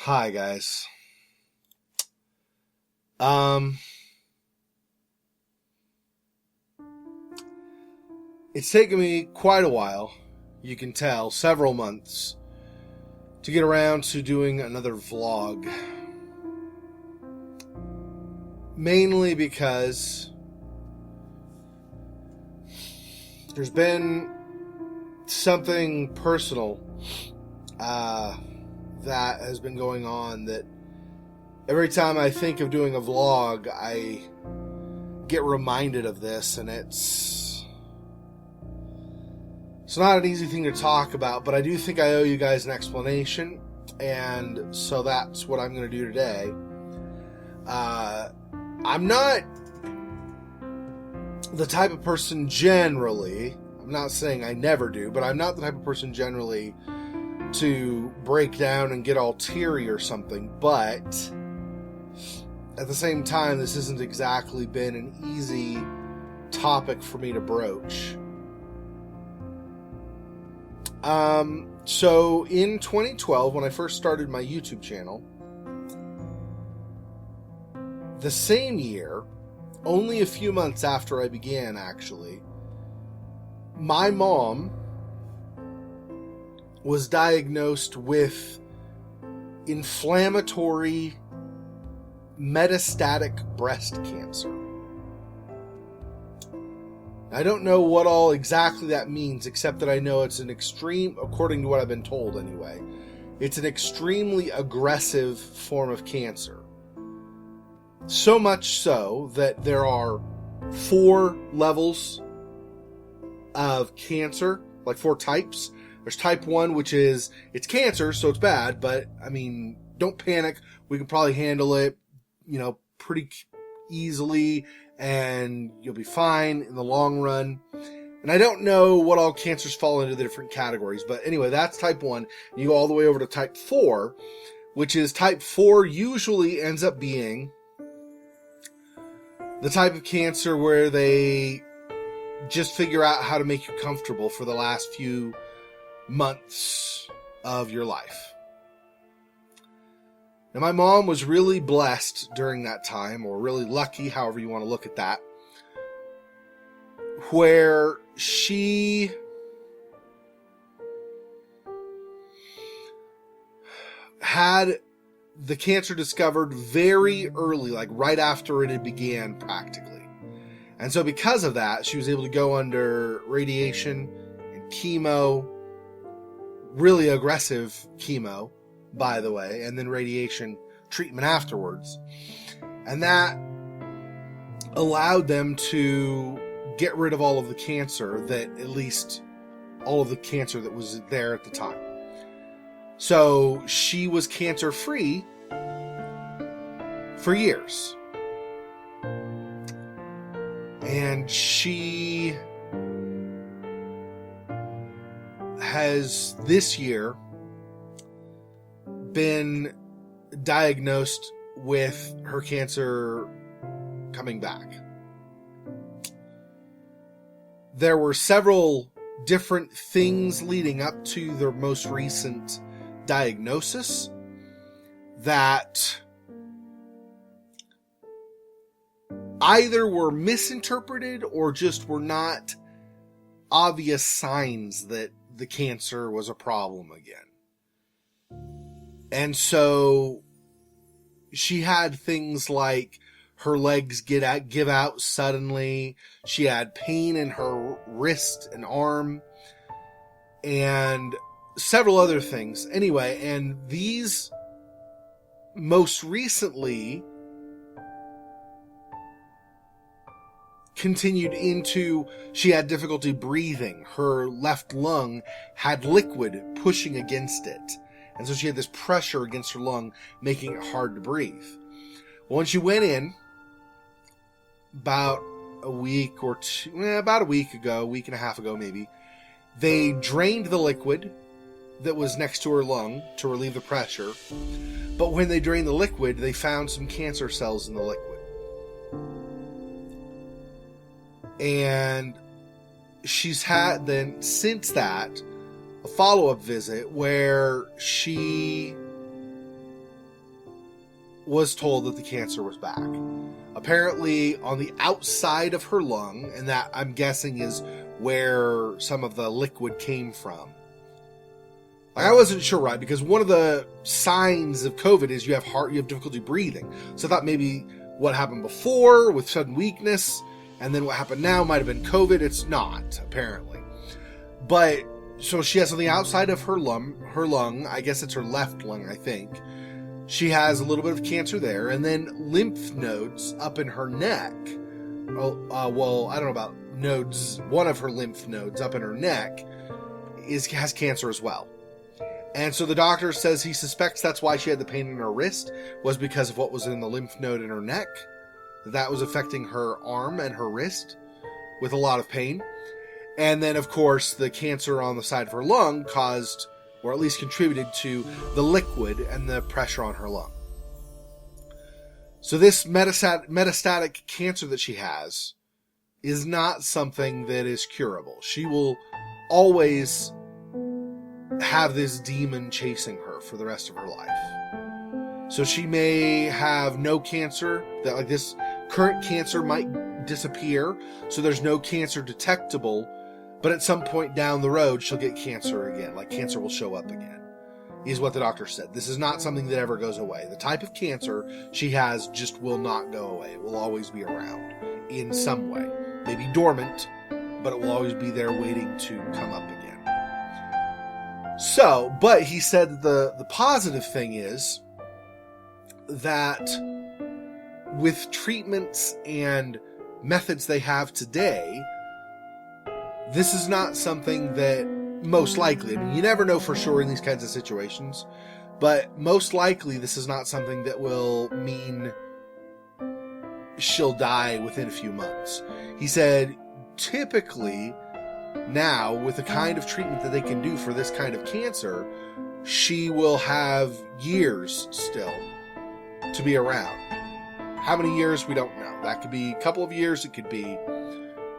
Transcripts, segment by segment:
Hi guys. Um it's taken me quite a while, you can tell, several months to get around to doing another vlog. Mainly because there's been something personal that has been going on that every time I think of doing a vlog, I get reminded of this, and it's not an easy thing to talk about, but I do think I owe you guys an explanation, and so that's what I'm going to do today. I'm not the type of person generally, I'm not saying I never do, but I'm not the type of person generally to break down and get all teary or something, but at the same time, this hasn't exactly been an easy topic for me to broach. So in 2012, when I first started my YouTube channel, the same year, only a few months after I began, actually, my mom was diagnosed with inflammatory metastatic breast cancer. I don't know what all exactly that means, except that I know it's an extreme, according to what I've been told anyway, it's an extremely aggressive form of cancer. So much so that there are 4 levels of cancer, like 4 types. There's type 1, which is, it's cancer, so it's bad, but, I mean, don't panic. We can probably handle it, pretty easily, and you'll be fine in the long run. And I don't know what all cancers fall into the different categories, but anyway, that's type 1. You go all the way over to type 4, which is type 4 usually ends up being the type of cancer where they just figure out how to make you comfortable for the last few months of your life. Now, my mom was really blessed during that time, or really lucky, however you want to look at that, where she had the cancer discovered very early, like right after it had began practically. And so because of that, she was able to go under radiation and chemo, really aggressive chemo, by the way, and then radiation treatment afterwards. And that allowed them to get rid of all of the cancer at least all of the cancer that was there at the time. So she was cancer-free for years. And she has this year been diagnosed with her cancer coming back. There were several different things leading up to the most recent diagnosis that either were misinterpreted or just were not obvious signs that the cancer was a problem again. And so she had things like her legs give out suddenly. She had pain in her wrist and arm and several other things. Anyway, and these most recently continued into, she had difficulty breathing. Her left lung had liquid pushing against it. And so she had this pressure against her lung, making it hard to breathe. Well, when she went in, about a week ago, week and a half ago maybe, they drained the liquid that was next to her lung to relieve the pressure. But when they drained the liquid, they found some cancer cells in the liquid. And she's had then, since that, a follow-up visit where she was told that the cancer was back. Apparently on the outside of her lung, and that I'm guessing is where some of the liquid came from. Like, I wasn't sure, right? Because one of the signs of COVID is you have difficulty breathing. So I thought maybe what happened before with sudden weakness, and then what happened now might have been COVID. It's not, apparently. But so she has on the outside of her lung, I guess it's her left lung, I think. She has a little bit of cancer there, and then lymph nodes up in her neck. Well, I don't know about nodes. One of her lymph nodes up in her neck has cancer as well. And so the doctor says he suspects that's why she had the pain in her wrist, was because of what was in the lymph node in her neck. That was affecting her arm and her wrist with a lot of pain. And then, of course, the cancer on the side of her lung caused, or at least contributed to, the liquid and the pressure on her lung. So this metastatic cancer that she has is not something that is curable. She will always have this demon chasing her for the rest of her life. So she may have no cancer, that like this current cancer might disappear, so there's no cancer detectable, but at some point down the road she'll get cancer again, like cancer will show up again, is what the doctor said. This is not something that ever goes away. The type of cancer she has just will not go away. It will always be around in some way. Maybe dormant, but it will always be there waiting to come up again. So, but he said the positive thing is that with treatments and methods they have today, this is not something that most likely, I mean, you never know for sure in these kinds of situations, but most likely this is not something that will mean she'll die within a few months. He said, typically, now, with the kind of treatment that they can do for this kind of cancer, she will have years still to be around. How many years, we don't know. That could be a couple of years, it could be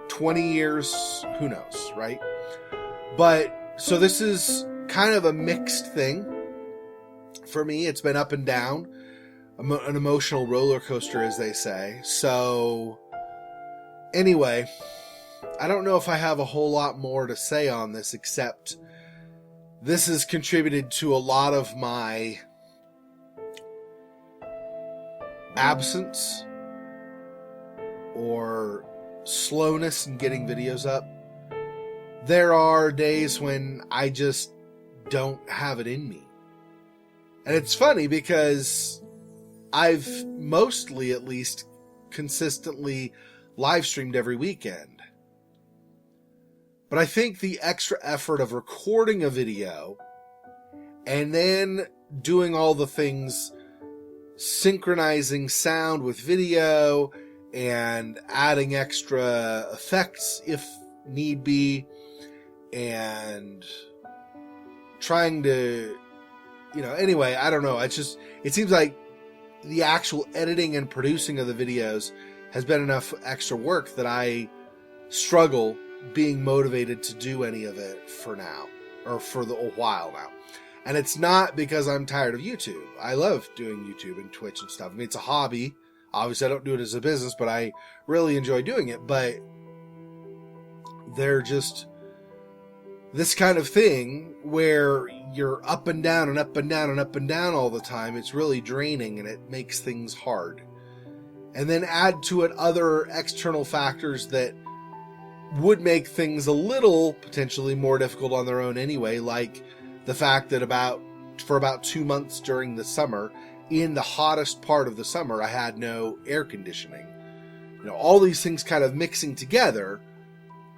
20 years, who knows, right? But, so this is kind of a mixed thing for me. It's been up and down, an emotional roller coaster, as they say. So, anyway, I don't know if I have a whole lot more to say on this, except this has contributed to a lot of my absence or slowness in getting videos up. There are days when I just don't have it in me. And it's funny because I've mostly, at least, consistently live streamed every weekend. But I think the extra effort of recording a video and then doing all the things, synchronizing sound with video and adding extra effects if need be, and trying to, anyway, I don't know. It seems like the actual editing and producing of the videos has been enough extra work that I struggle being motivated to do any of it for now, or for a while now. And it's not because I'm tired of YouTube. I love doing YouTube and Twitch and stuff. I mean, it's a hobby. Obviously, I don't do it as a business, but I really enjoy doing it. But they're just this kind of thing where you're up and down and up and down and up and down all the time. It's really draining, and it makes things hard. And then add to it other external factors that would make things a little potentially more difficult on their own anyway, like the fact that for about 2 months during the summer, in the hottest part of the summer, I had no air conditioning. All these things kind of mixing together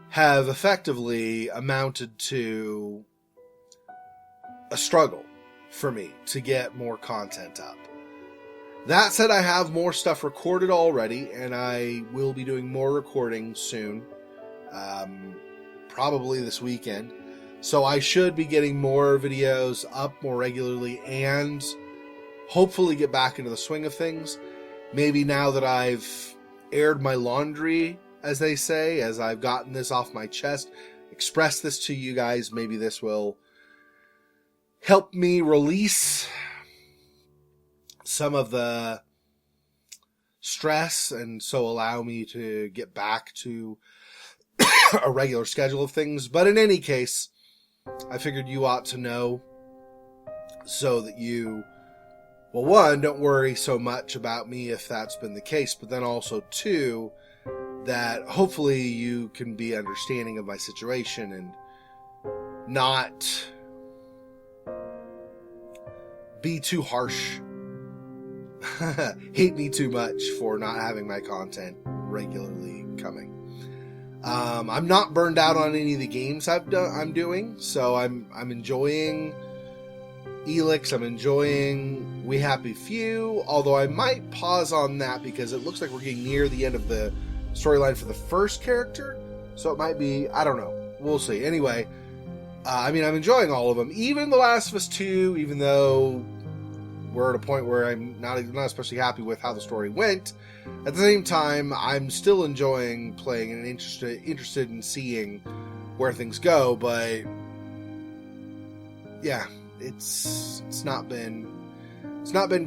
have effectively amounted to a struggle for me to get more content up. That said, I have more stuff recorded already, and I will be doing more recording soon. Probably this weekend. So I should be getting more videos up more regularly and hopefully get back into the swing of things. Maybe now that I've aired my laundry, as they say, as I've gotten this off my chest, express this to you guys, maybe this will help me release some of the stress and so allow me to get back to a regular schedule of things. But in any case, I figured you ought to know so that you, well, one, don't worry so much about me if that's been the case, but then also two, that hopefully you can be understanding of my situation and not be too harsh. Hate me too much for not having my content regularly coming. I'm not burned out on any of the games I'm doing, so I'm enjoying Elix. I'm enjoying We Happy Few, although I might pause on that because it looks like we're getting near the end of the storyline for the first character, so it might be, I don't know, we'll see. Anyway, I'm enjoying all of them, even The Last of Us 2, even though we're at a point where I'm not especially happy with how the story went. At the same time, I'm still enjoying playing and interested in seeing where things go, but yeah, it's not been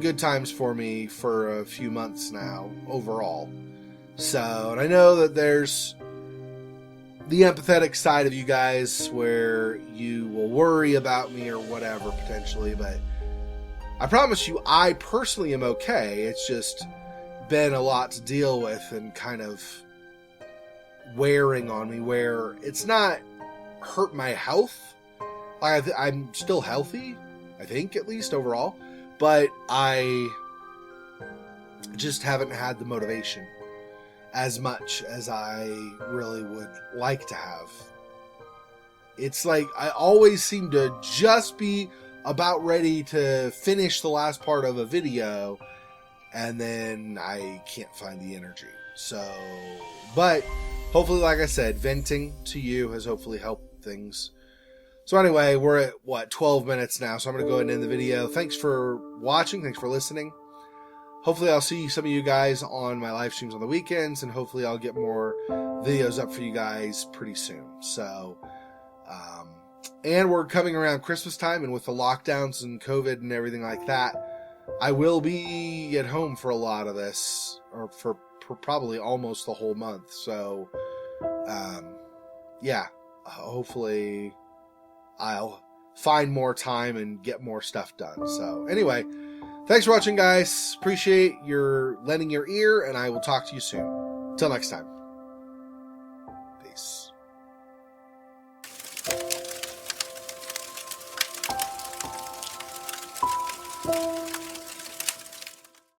good times for me for a few months now overall. So, and I know that there's the empathetic side of you guys where you will worry about me or whatever potentially, but I promise you, I personally am okay. It's just been a lot to deal with and kind of wearing on me where it's not hurt my health. I'm still healthy, I think, at least overall, but I just haven't had the motivation as much as I really would like to have. It's like I always seem to just be about ready to finish the last part of a video, and then I can't find the energy. So, but hopefully, like I said, venting to you has hopefully helped things. So anyway, we're at 12 minutes now, so I'm going to go ahead and end the video. Thanks for watching. Thanks for listening. Hopefully I'll see some of you guys on my live streams on the weekends, and hopefully I'll get more videos up for you guys pretty soon. So, and we're coming around Christmas time, and with the lockdowns and COVID and everything like that, I will be at home for a lot of this, or for probably almost the whole month. So, yeah, hopefully I'll find more time and get more stuff done. So anyway, thanks for watching, guys. Appreciate your lending your ear, and I will talk to you soon. Till next time. Peace.